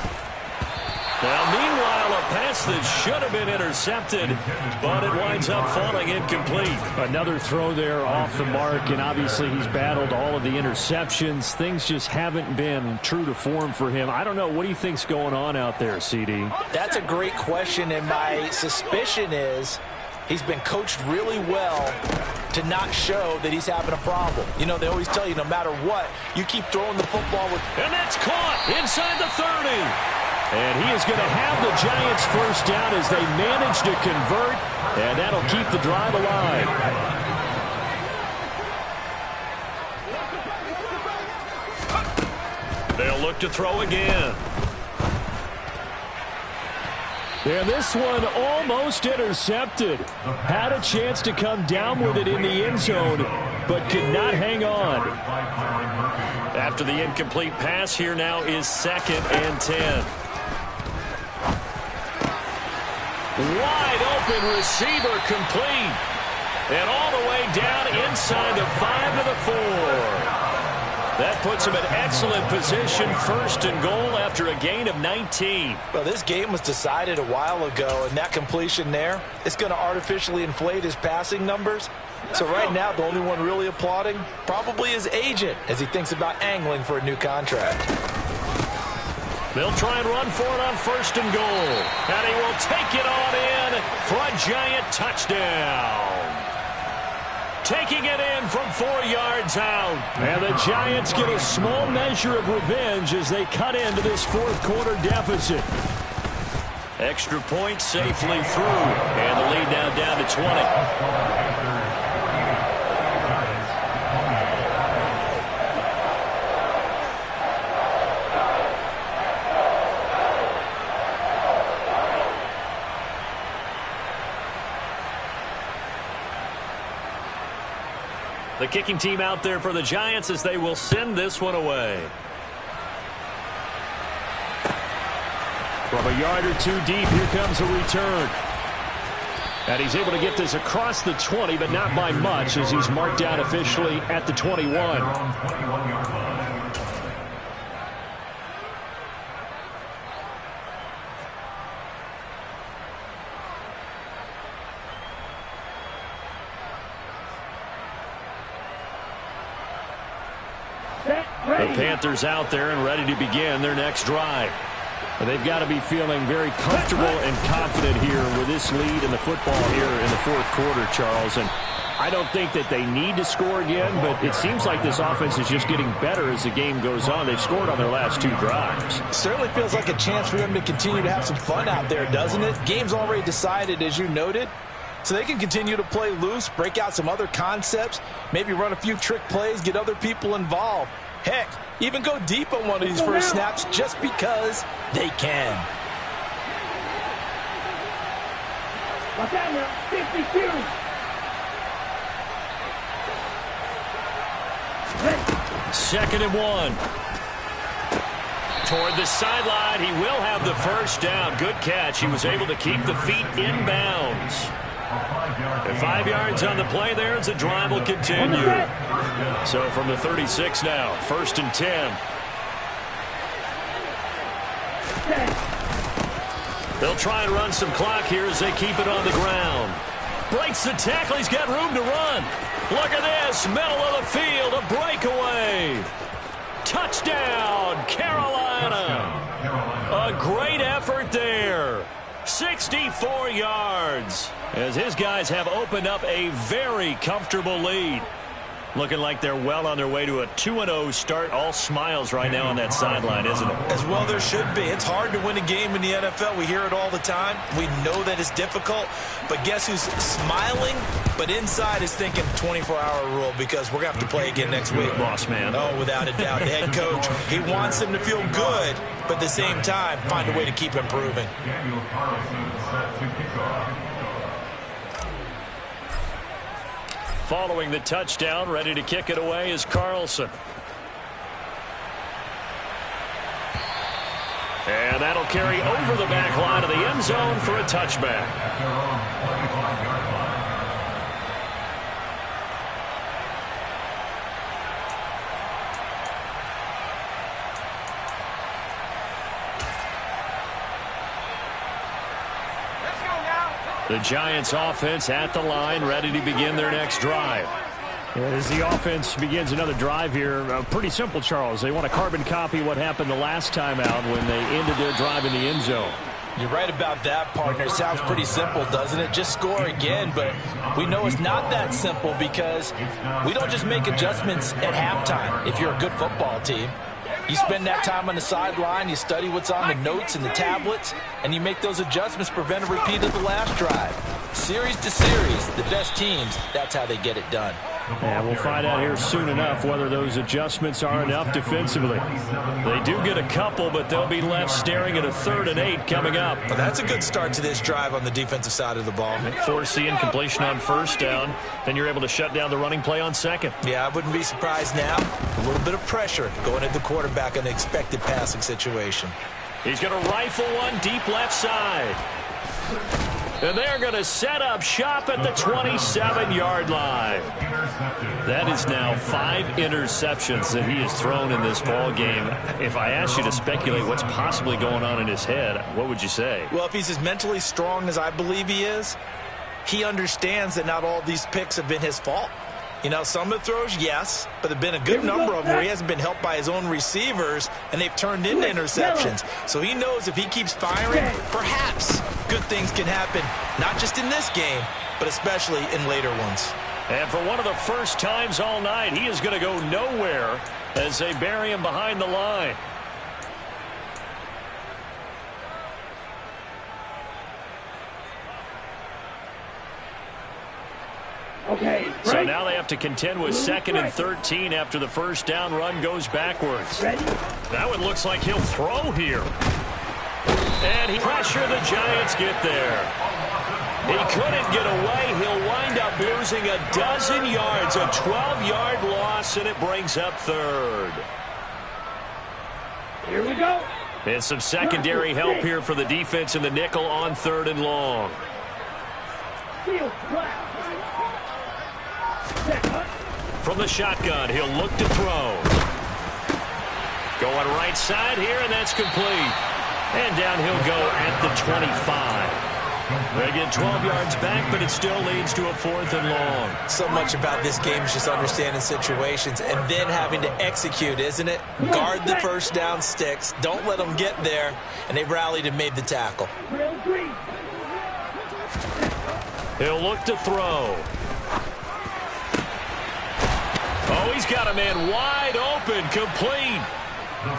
Now, meanwhile, a pass that should have been intercepted, but it winds up falling incomplete. Another throw there off the mark, and obviously he's battled all of the interceptions. Things just haven't been true to form for him. I don't know. What do you think's going on out there, CD? That's a great question, and my suspicion is he's been coached really well to not show that he's having a problem. You know, they always tell you no matter what, you keep throwing the football with. And that's caught inside the 30. And he is going to have the Giants first down as they manage to convert, and that'll keep the drive alive. They'll look to throw again. And this one almost intercepted. Had a chance to come down with it in the end zone, but could not hang on. After the incomplete pass, here now is 2nd and 10. Wide open receiver complete. And all the way down inside the 5 to the 4. That puts him in excellent position, 1st and goal after a gain of 19. Well, this game was decided a while ago, and that completion there is going to artificially inflate his passing numbers. So right now, the only one really applauding probably his agent as he thinks about angling for a new contract. They'll try and run for it on 1st and goal. And he will take it on in for a Giant touchdown. Taking it in from 4 yards out. And the Giants get a small measure of revenge as they cut into this 4th quarter deficit. Extra point safely through. And the lead now down to 20. The kicking team out there for the Giants as they will send this one away. From a yard or 2 deep, here comes a return. And he's able to get this across the 20, but not by much as he's marked down officially at the 21. The Panthers out there and ready to begin their next drive. They've got to be feeling very comfortable and confident here with this lead in the football here in the 4th quarter, Charles. And I don't think that they need to score again, but it seems like this offense is just getting better as the game goes on. They've scored on their last 2 drives. Certainly feels like a chance for them to continue to have some fun out there, doesn't it? Game's already decided, as you noted. So they can continue to play loose, break out some other concepts, maybe run a few trick plays, get other people involved. Heck, even go deep on one of these first snaps just because they can. Watch out now, 52. Second and 1. Toward the sideline, he will have the first down. Good catch. He was able to keep the feet inbounds. And 5 yards on the play there as the drive will continue. So from the 36 now, 1st and 10. They'll try and run some clock here as they keep it on the ground. Breaks the tackle. He's got room to run. Look at this. Middle of the field. A breakaway. Touchdown, Carolina. A great effort there. 64 yards as his guys have opened up a very comfortable lead. Looking like they're well on their way to a 2-0 start. All smiles right now on that sideline, isn't it? As well there should be. It's hard to win a game in the NFL. We hear it all the time. We know that it's difficult. But guess who's smiling? But inside is thinking 24-hour rule because we're going to have to play again next week. Boss man. Oh, without a doubt. The head coach, he wants them to feel good, but at the same time, find a way to keep improving. Daniel Carlson set to kick off. Following the touchdown, ready to kick it away is Carlson. And that'll carry over the back line of the end zone for a touchback. The Giants offense at the line, ready to begin their next drive. As the offense begins another drive here, pretty simple, Charles. They want to carbon copy what happened the last time out when they ended their drive in the end zone. You're right about that, partner. Sounds pretty simple, doesn't it? Just score again, but we know it's not that simple because we don't just make adjustments at halftime if you're a good football team. You spend that time on the sideline, you study what's on the notes and the tablets, and you make those adjustments, prevent a repeat of the last drive. Series to series, the best teams, that's how they get it done. And we'll find out here soon enough whether those adjustments are enough defensively. They do get a couple, but they'll be left staring at a 3rd and 8 coming up. Well, that's a good start to this drive on the defensive side of the ball. Force the incompletion on 1st down, then you're able to shut down the running play on 2nd. Yeah, I wouldn't be surprised now. A little bit of pressure going at the quarterback in an expected passing situation. He's going to rifle one deep left side. And they're going to set up shop at the 27-yard line. That is now 5 interceptions that he has thrown in this ball game. If I asked you to speculate what's possibly going on in his head, what would you say? Well, if he's as mentally strong as I believe he is, he understands that not all these picks have been his fault. You know, some of the throws, yes, but there have been a good number of them where he hasn't been helped by his own receivers, and they've turned into interceptions. So he knows if he keeps firing, perhaps good things can happen, not just in this game, but especially in later ones. And for one of the first times all night, he is going to go nowhere as they bury him behind the line. Okay. So now they have to contend with 2nd and 13 after the 1st down run goes backwards. That one looks like he'll throw here. And he pressure the Giants get there. He couldn't get away. He'll wind up losing a dozen yards, a 12-yard loss, and it brings up 3rd. Here we go. And some secondary help here for the defense in the nickel on 3rd and long. Field flat. From the shotgun, he'll look to throw. Going right side here, and that's complete. And down he'll go at the 25. They get 12 yards back, but it still leads to a 4th and long. So much about this game is just understanding situations and then having to execute, isn't it? Guard the 1st down sticks. Don't let them get there. And they rallied and made the tackle. He'll look to throw. Oh, he's got a man wide open, complete.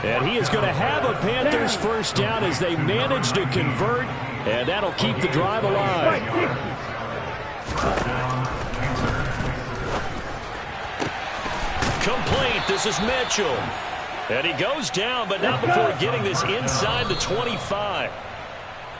And he is going to have a Panthers 1st down as they manage to convert, and that'll keep the drive alive. Complete. This is Mitchell. And he goes down, but not before getting this inside the 25.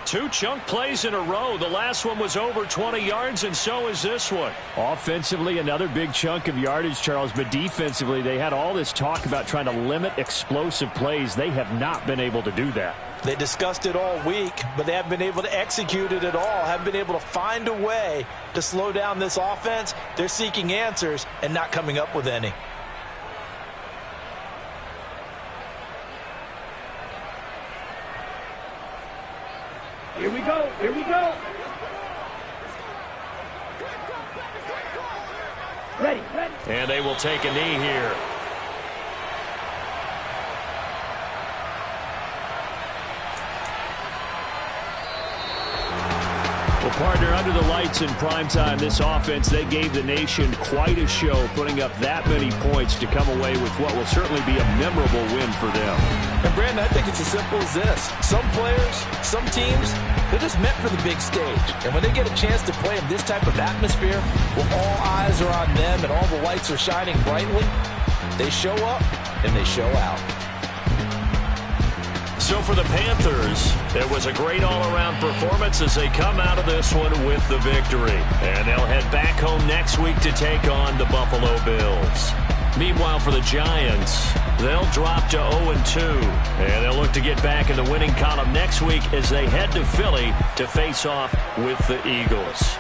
2 chunk plays in a row. The last one was over 20 yards, and so is this one. Offensively, another big chunk of yardage, Charles, but defensively, they had all this talk about trying to limit explosive plays. They have not been able to do that. They discussed it all week, but they haven't been able to execute it at all, haven't been able to find a way to slow down this offense. They're seeking answers and not coming up with any. Here we go. Here we go. Ready. And they will take a knee here. Well, partner, under the lights in primetime, this offense, they gave the nation quite a show, putting up that many points to come away with what will certainly be a memorable win for them. And, Brandon, I think it's as simple as this. Some players, some teams, they're just meant for the big stage. And when they get a chance to play in this type of atmosphere, where all eyes are on them and all the lights are shining brightly, they show up and they show out. So for the Panthers, it was a great all-around performance as they come out of this one with the victory. And they'll head back home next week to take on the Buffalo Bills. Meanwhile, for the Giants, they'll drop to 0-2. And they'll look to get back in the winning column next week as they head to Philly to face off with the Eagles.